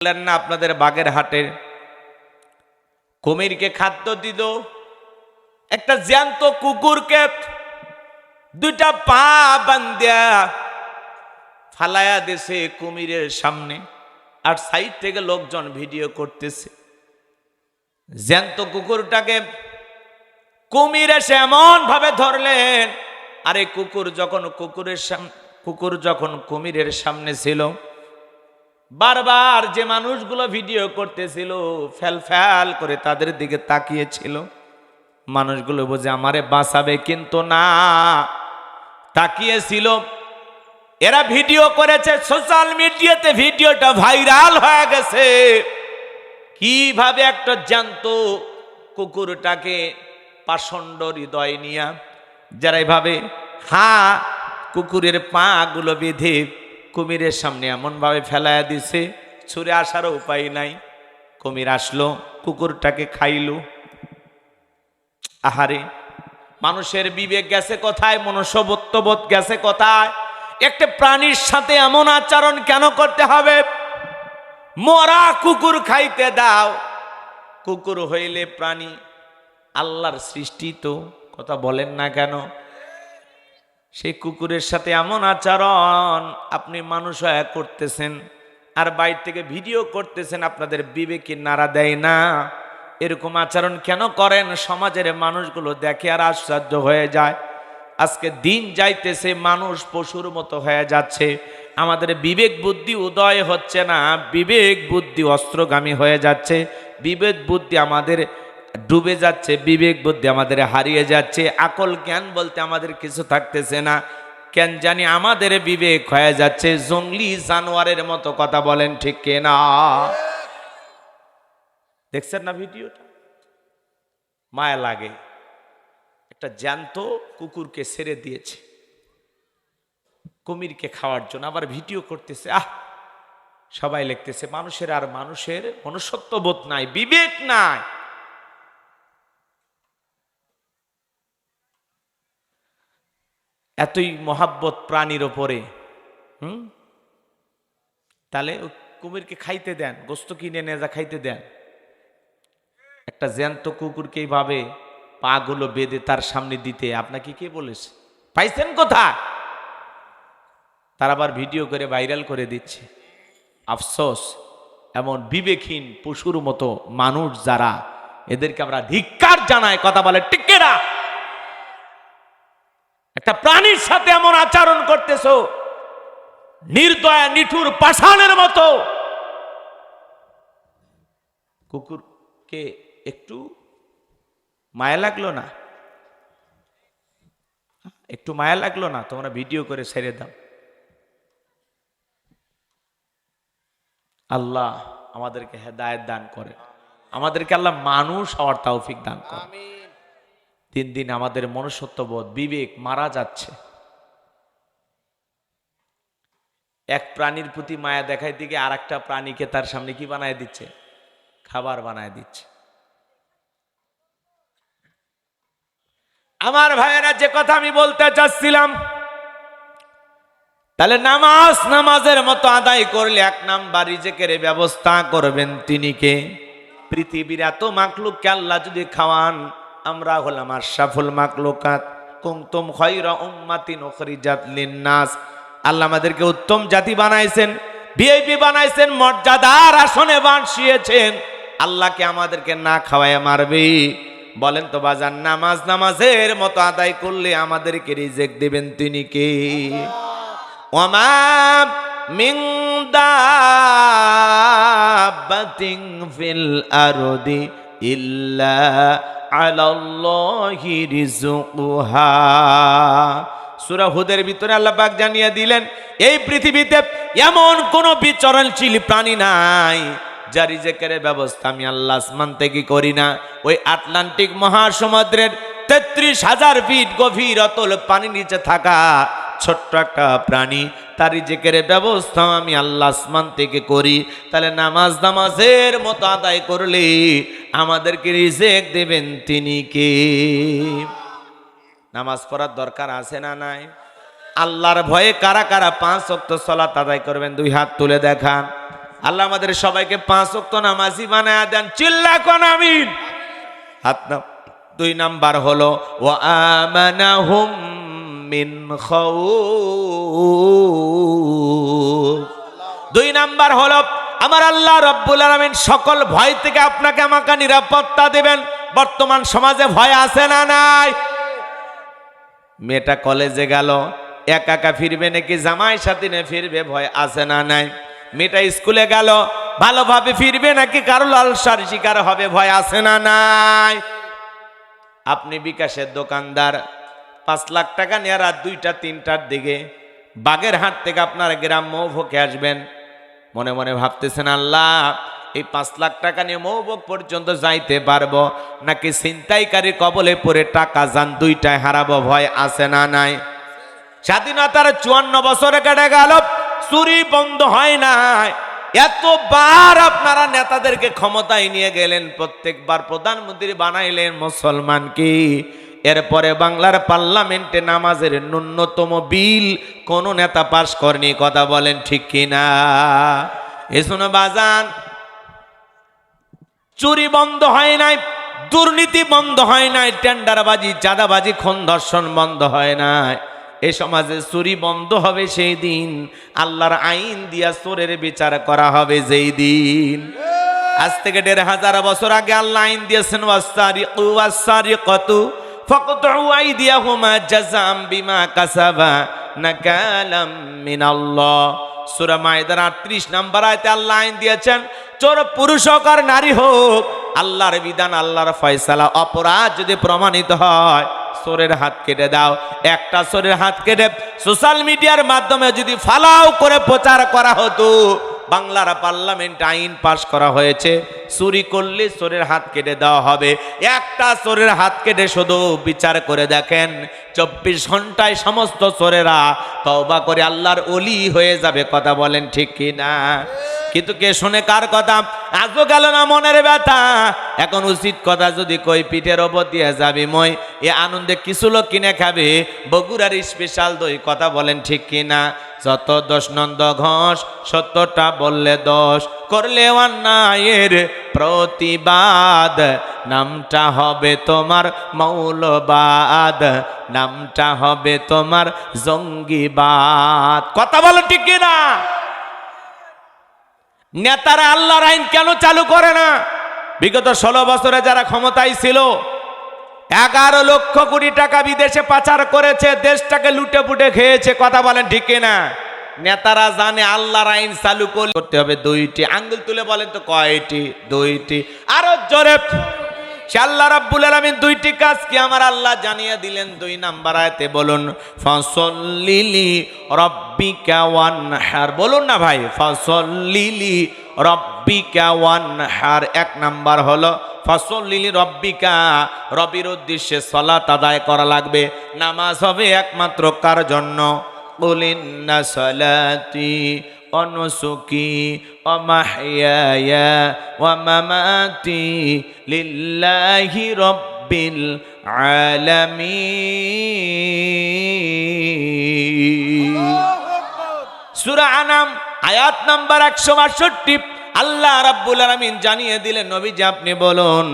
বললেন না আপনাদের বাগের হাটে কুমিরকে খাদ্য দিল, একটা জ্যান্ত কুকুরকে দুইটা পা বান্ধিয়া ফালায়া দিছে কুমিরের সামনে, আর সাইড থেকে লোকজন ভিডিও করতেছে। জ্যান্ত কুকুরটাকে কুমির এসে এমন ভাবে ধরলেন, আরে কুকুর যখন কুমিরের সামনে ছিল, বারবার যে মানুষগুলো ভিডিও করতেছিল ফ্যাল ফ্যাল করে তাদের দিকে তাকিয়েছিল। মানুষগুলো বুঝে আমারে বাঁচাবে, কিন্তু না, তাকিয়েছিল। এরা ভিডিও করেছে, সোশ্যাল মিডিয়াতে ভিডিওটা ভাইরাল হয়ে গেছে। কিভাবে একটা জ্যান্ত কুকুরটাকে পাষণ্ড হৃদয় নিয়া যারা এভাবে কুকুরের পা গুলো বেঁধে কুমিরের সামনে এমন ভাবে ফেলায়া দিছে, ছুঁড়ে আসারও উপায় নাই। কুমির আসলো, কুকুরটাকে খাইলো। আহারে, মানুষের বিবেক গেছে কোথায়, মনুষ্যত্ববোধ গেছে কোথায়? একটা প্রাণীর সাথে এমন আচরণ কেন করতে হবে? মরা কুকুর খাইতে দাও। কুকুর হইলে প্রাণী, আল্লাহর সৃষ্টি তো, কথা বলেন না কেন? সেই কুকুরের সাথে এমন আচরণ আপনি মানুষ হয়ে করতেছেন, আর বাইরে থেকে ভিডিও করতেছেন। আপনাদের বিবেকে নাড়া দেয় না? এরকম আচরণ কেন করেন? সমাজের মানুষগুলো দেখে আর আশ্চর্য হয়ে যায়। আজকে দিন যাইতেছে, মানুষ পশুর মতো হয়ে যাচ্ছে। আমাদের বিবেক বুদ্ধি উদয় হচ্ছে না, বিবেক বুদ্ধি অস্ত্রগামী হয়ে যাচ্ছে, বিবেক বুদ্ধি আমাদের ডুবে যাচ্ছে, বিবেক বুদ্ধি আমাদের হারিয়ে যাচ্ছে। আকল জ্ঞান বলতে আমাদের কিছু থাকতেছে না। কেন জানি আমাদের বিবেক হয়ে যাচ্ছে জঙ্গলি জানোয়ারের মতো। কথা বলেন ঠিক কিনা? দেখছেন না ভিডিওটা? মায়া লাগে। একটা জ্যান্ত কুকুরকে ছেড়ে দিয়েছে কুমিরকে খাওয়ার জন্য, আবার ভিডিও করতেছে। সবাই লিখতেছে মানুষের আর মানুষের মনুষ্যত্ববোধ নাই, বিবেক নাই। এতই মহাব্বত প্রাণীর ওপরে, তাহলে কুমিরকে খাইতে দেন, গোস্ত কিনে নিয়ে যা খাইতে দেন। একটা জ্যান্ত কুকুরকে এইভাবে পা গুলো বেঁধে তার সামনে দিতে আপনাকে কে বলেছে? পাইছেন কোথায়? তার আবার ভিডিও করে ভাইরাল করে দিচ্ছে। আফসোস, এমন বিবেকহীন পশুর মতো মানুষ যারা, এদেরকে আমরা ধিক্কার জানাই। কথা বলে ঠিক না? একটা প্রাণীর সাথে এমন আচরণ করতেছো, নির্দয়া নিঠুর পাষাণের মতো। কুকুরকে একটু মায়া লাগলো না? একটু মায়া লাগলো না? তোমরা ভিডিও করে ছেড়ে দাও। আল্লাহ আমাদেরকে হেদায়েত দান করে, আমাদেরকে আল্লাহ মানুষ হওয়ার তৌফিক দান করে। দিন দিন আমাদের মনুষ্যত্ববোধ, বিবেক মারা যাচ্ছে। এক প্রাণীর প্রতি মায়া দেখাইতে গিয়ে আর একটা প্রাণীকে তার সামনে কি বানায় দিচ্ছে? খাবার বানায় দিচ্ছে। আমার ভাইয়েরা, যে কথা আমি বলতে চাচ্ছিলাম, তাহলে নামাজের মতো আদায় করলে এক নাম্বার রিজেকের ব্যবস্থা করবেন তিনি কে? পৃথিবীর এত মাখলুককে আল্লাহ যদি খাওয়ান, আমরা হলাম আশরাফুল মাখলুকাত, কুনতুম খায়রা উম্মাতিন উখরিজাত লিন্নাস। আল্লাহ আমাদেরকে উত্তম জাতি বানাইছেন, ভিআইপি বানাইছেন, মর্যাদার আসনে বসিয়েছেন। আল্লাহকে আমাদেরকে না খাওয়ায় মারবে? বলেন তো বাজান, নামাজের মতো আদায় করলে আমাদেরকে রিজেক দিবেন তিনি কে? ওয়ামা মিন দাব্বাতিন ফিল আরদি ইল্লা আলাল্লাহি রিজকুহা। সূরা হুদের ভিতরে আল্লাহ পাক জানিয়ে দিলেন, এই পৃথিবীতে এমন কোন বিচরণশীল প্রাণী নাই যার রিজেকের ব্যবস্থা আমি আল্লাহ আসমান থেকে করি না। ওই আটলান্টিক মহাসমুদ্রের 33,000 ফিট গভীর অতল পানির নিচে থাকা ছোট্ট একটা প্রাণী, তার রিজেকের ব্যবস্থা আমি আল্লাহ আসমান থেকে করি। তাহলে নামাজের মতো আদায় করলে আমাদেরকে রিজেক দেবেন তিনি কে? নামাজ পড়ার দরকার আছে না নাই? আল্লাহর ভয়ে কারা কারা 5 ওয়াক্ত সালাত আদায় করবেন? 2 হাত তুলে দেখান। আল্লাহ আমাদের সবাইকে 5 ওয়াক্ত নামাজি বানায়া দেন, চিল্লা কোন আমিন। হাত নাও। 2 নাম্বার হলো ওয়া আমানাহুম মিন খাউফ। 2 নাম্বার হলো আমার আল্লাহ রাব্বুল আলামিন সকল ভয় থেকে আপনাকে আমাকে নিরাপত্তা দেবেন। বর্তমান সমাজে ভয় আছে না নাই? মেয়েটা কলেজে গেল, একা একা ফিরবে নাকি জামাই সাথে নিয়ে ফিরবে, ভয় আছে না নাই? মেয়েটা স্কুলে গেল, ভালোভাবে ফিরবে নাকি কারো লালসার শিকার হবে, ভয় আছে না নাই? আপনি বিকাশের দোকানদার, 5 লাখ টাকা নিয়ে রাত 2টা 3টার দিকে বাগেরহাট থেকে আপনার গ্রাম মৌভোকে আসবেন, মনে মনে ভাবতেছেন আল্লাহ এই 5 লাখ টাকা নিয়ে মৌভোগ পর্যন্ত যাইতে পারবো নাকি ছিনতাইকারী কবলে পড়ে টাকা যান 2টায় হারাবো, ভয় আছে না নাই? স্বাধীনতার 54 বছরে কেটে গেল, চুরি বন্ধ হয় নাই। এতবার আপনারা নেতাদেরকে ক্ষমতায় নিয়ে গেলেন, প্রত্যেকবার প্রধানমন্ত্রী বানাইলেন মুসলমান কি? এরপরে বাংলার পার্লামেন্টে নামাজের ন্যূনতম বিল কোন নেতা পাশ করেনি, কথা বলেন ঠিক কিনা? এসুন বাজান, চুরি বন্ধ হয় নাই, দুর্নীতি বন্ধ হয় নাই, টেন্ডারবাজি চাঁদাবাজি খুন ধর্ষণ বন্ধ হয় নাই। এই সমাজে চুরি বন্ধ হবে সেই দিন, আল্লাহর আইন দিয়া চোরের বিচার করা হবে যেই দিন। আজ থেকে 1500 বছর আগে আল্লাহ আইন দিয়েছেন ওয়াসসারিকু ওয়াসসারিকাতু ফাকতউ আইদিয়াহুমা জাযাআম বিমা কাসাবা নাকালাম মিনাল্লাহ। সূরা মায়েদার 38 নম্বর আয়াতে আল্লাহ আইন দিয়েছেন, চোর পুরুষ হোক আর নারী হোক, আল্লাহর বিধান আল্লাহর ফয়সালা, অপরাধ যদি প্রমাণিত হয় চোরের হাত কেটে দাও। একটা চোরের হাত কেটে সোশ্যাল মিডিয়ার মাধ্যমে যদি ফালাও করে প্রচার করা হতো, বাংলার পার্লামেন্ট আইন পাশ করা হয়েছে, চুরি করলে চোরের হাত কেটে দেওয়া হবে। একটা চোরের হাত কেটে শুধু বিচার করে দেখেন, 24 ঘন্টায় সমস্ত চোরেরা তওবা করে আল্লাহর ওলি হয়ে যাবে, কথা বলেন ঠিক কিনা? কিন্তু কে শুনে কার কথা? আজও গেল না মনের ব্যথা। এখন উচিত কথা যদি কই, পিঠের ওপর দিয়ে যাবি মই, এ আনন্দে কিছু লোক কিনে খাবে বগুড়ার স্পেশাল দই, কথা বলেন ঠিক কিনা? যত দোষ নন্দ ঘোষ, সত্যটা বললে দোষ, করলে অন্যায়ের প্রতিবাদ, নামটা হবে তোমার মৌলবাদ, নামটা হবে তোমার জঙ্গিবাদ, কথা বলেন ঠিক কিনা? নেতারা আল্লাহর আইন কেন চালু করে না? বিগত 16 বছরে যারা ক্ষমতায় ছিল 11 লক্ষ কোটি টাকা বিদেশে পাচার করেছে, দেশটাকে লুটে পুটে খেয়েছে, কথা বলেন ঠিক কিনা? নেতারা জানে আল্লাহর আইন চালু করতে হবে 2টি। আঙ্গুল তুলে বলেন তো কয়টি? 2টি। আরো জোরে। আল্লাহ রাব্বুল আলামিন 2টি কাজ কি আমার আল্লাহ জানিয়ে দিলেন 2 নাম্বার আয়াতে, বলুন ফাসল্লিলি রাব্বিকা ওয়ানহার, বলুন না ভাই, ফাসল্লিলি রাব্বিকা ওয়ানহার। 1 নাম্বার হলো ফাসল্লিলি রাব্বিকা, রবির উদ্দেশ্যে সালাত আদায় করা লাগবে। নামাজ হবে একমাত্র কার জন্য? কুল ইন্না সালাতি ওয়া নুসুকি ওয়া মাহইয়ায়া ওয়া মামাতি লিল্লাহি রাব্বিল আলামিন। সূরা আনাম আয়াত নাম্বার 162। আল্লাহ রাব্বুল আলামিন জানিয়ে দিলেন, নবীজি আপনি বলুন,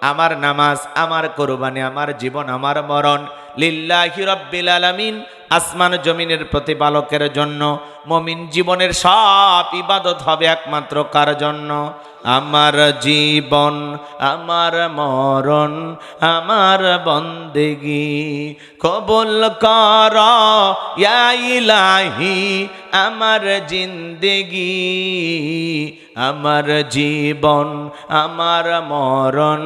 আমার নামাজ, আমার কোরবানি, আমার জীবন, আমার মরণ লিল্লাহি রাব্বিল আলামিন, আসমান জমিনের প্রতিপালকের জন্য। মুমিন জীবনের সব ইবাদত হবে একমাত্র কার জন্য? আমার জীবন, আমার মরণ, আমার বন্দেগি কবুল কর ইয়া ইলাহি, আমার জিন্দেগি, আমার জীবন, আমার মরণ,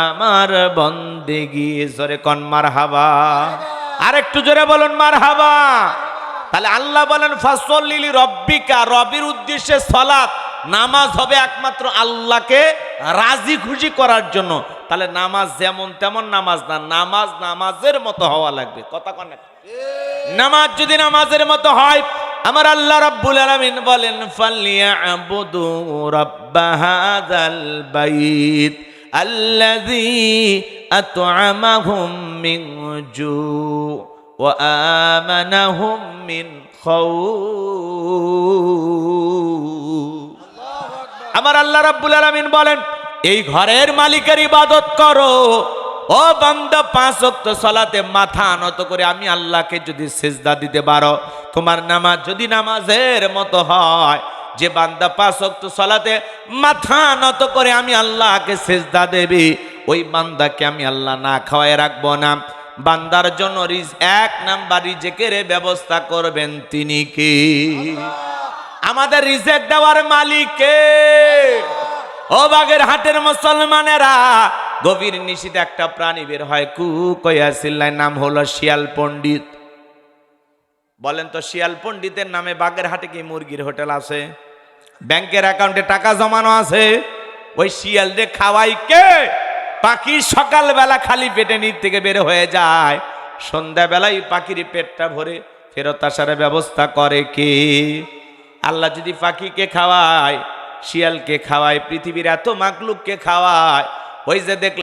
আমার বন্দেগি। জোরে কোন মারহাবা? আর একটু জোরে বলুন মারহাবা। তাহলে আল্লাহ বলেন ফাসল্লিলি রাব্বিকা, রবির উদ্দেশ্যে সালাত, নামাজ হবে একমাত্র আল্লাহকে রাজি খুশি করার জন্য। তাহলে নামাজ যেমন তেমন নামাজ না, নামাজ নামাজের মতো হওয়া লাগবে, কথা কন। নামাজ যদি নামাজের মতো হয়, আমার আল্লাহ রাব্বুল আলামিন বলেন ফালিয়াবুদু রাব্ব হাযাল বাইত আল্লাযী আত'আমাহুম মিন জু' ওয়া আমানাহুম মিন খাউফ। আমার আল্লাহ রাব্বুল আলামিন বলেন, এই ঘরের মালিকের ইবাদত করো। ও বান্দা, 5 ওয়াক্ত সালাতে মাথা নত করে আমি আল্লাহকে যদি সিজদা দিতে পারো, তোমার নামাজ যদি নামাজের মতো হয়, যে বান্দা 5 ওয়াক্ত সালাতে মাথা নত করে আমি আল্লাহকে সিজদা দেবে, ওই বান্দাকে আমি আল্লাহ না খাওয়ায় রাখবো না। বান্দার জন্য 1 নাম্বার রিজেকের ব্যবস্থা করবেন তিনি কি? আমাদের রিজেক দেওয়ার মালিক কে? ও বাগেরহাটের মুসলমানেরা, গভীর নিশীথে একটা প্রাণী বের হয় কু কইয়া চিল্লায়, নাম হলো শিয়াল পণ্ডিত। বলেন তো, শিয়াল পণ্ডিতের নামে বাগেরহাটে কি মুরগির হোটেল আছে? ব্যাংকের অ্যাকাউন্টে টাকা জমানো আছে? ওই শিয়াল রে খাওয়াই কে? পাখি সকালবেলা খালি পেটে নিচ থেকে বের হয়ে যায়, সন্ধ্যাবেলায় পাখির পেটটা ভরে ফেরত আসার ব্যবস্থা করে কে? আল্লাহ যদি পাখিকে খাওয়ায়, শিয়ালকে খাওয়ায়, পৃথিবীর এত মাকলুককে খাওয়ায়, ওই যে দেখলাম